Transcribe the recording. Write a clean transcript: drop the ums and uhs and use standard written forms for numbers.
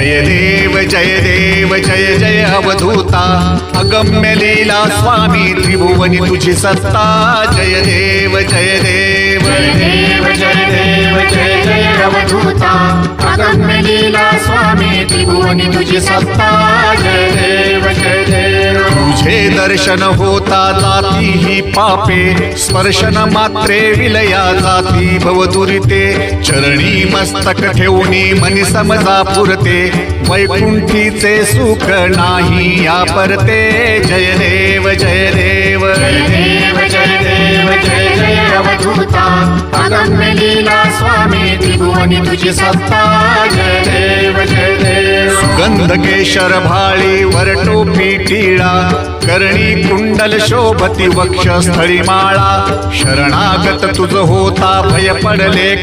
जय देव जय देव जय जय अवधूता अगम्य लीला स्वामी त्रिभुवनी तुझी सत्ता जय देव जय देव जय देव जय देव जय जय अवधूता अगम्य लीला स्वामी त्रिभुवनी तुझी सत्ता जय देव जय देव तुझे दर्शन होता जाती ही पापे स्पर्शन मात्रे विलया जाती भवदुरिते चरणी मस्तक ठेवणी मनी समजा पुरते वैकुंठीचे सुख नाही या परते जय देव जय देव जय देव जय देव जय जय अवधूता अगम्य लीला स्वामी त्रिभुवनी तुझी सत्ता जय देव जय देव सुगंध केशर भाळी वर टोपी टिळा करणी कुंडल शोभती वक्षस्थळी माळा शरणागत तुझ होता भय पडले